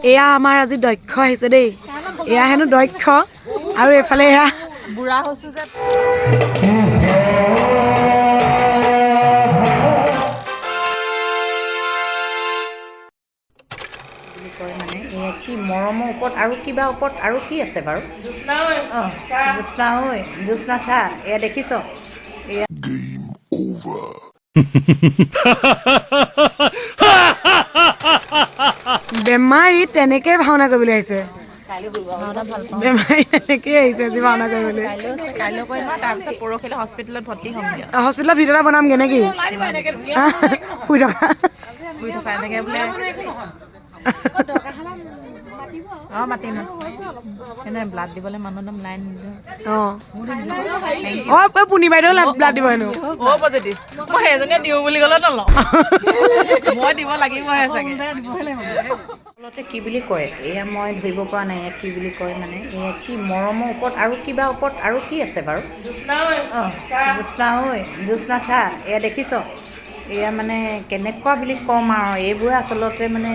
এয়া আমাৰ আজি দক্ষ আহিছে দেই এয়া হেনো দক্ষ আৰু এফালে এয়া বুঢ়া হৈছো যে মানে এয়া কি মৰমৰ ওপৰত আৰু কিবা ওপৰত আৰু কি আছে বাৰু অঁ জ্যোৎস্না ঐ জ্যোৎস্না চা এয়া দেখিছ এয়া বেমাৰী তেনেকে ভাওনা কৰিবলৈ আহিছে ভাওনা ভাল পাওঁ বেমাৰী তেনেকেই আহিছে আজি ভাওনা কৰিবলৈ কাইলৈ কৰিম আৰু তাৰপিছত পৰহিলৈ হস্পিটেলত ভৰ্তি হ'ম দিয়া হস্পিটেলত ভিডিঅ' এটা বনামগে নেকি শুই থকা শুই থকা এনেকৈ বোলে অঁ মাতিম এনে ব্লাড দিবলৈ মানুহ একদম লাইন অঁ পুনি বাইদেউ ব্লাড দিব হেনো অ' পজিটিভ মই সেইজনীয়ে দিওঁ বুলি ক'লে নলওঁ মই দিব লাগিবহে চাগে আচলতে কি বুলি কয় এয়া মই ধৰিব পৰা নাই এয়া কি বুলি কয় মানে এয়া কি মৰমৰ ওপৰত আৰু কিবা ওপৰত আৰু কি আছে বাৰু অঁ জ্যোৎস্না ঐ জ্যোৎস্না চা এয়া দেখিছ এয়া মানে কেনেকুৱা বুলি ক'ম আৰু এইবোৰে আচলতে মানে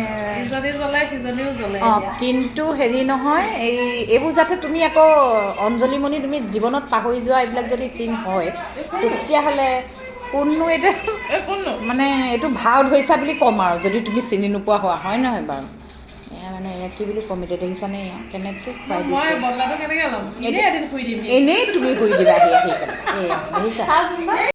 অঁ কিন্তু হেৰি নহয় এইবোৰ যাতে তুমি আকৌ অঞ্জলিমণি তুমি জীৱনত পাহৰি যোৱা এইবিলাক যদি চিন হয় তেতিয়াহ'লে কোননো এইটো মানে এইটো ভাও ধৰিছা বুলি ক'ম আৰু যদি তুমি চিনি নোপোৱা হোৱা হয় নহয় বাৰু এয়া মানে এয়া কি বুলি ক'ম এতিয়া দেখিছানে এয়া কেনেকৈ খুৱাই দিছে এনেই তুমি শুই দিবা আহি পেলাই এয়া দেখিছা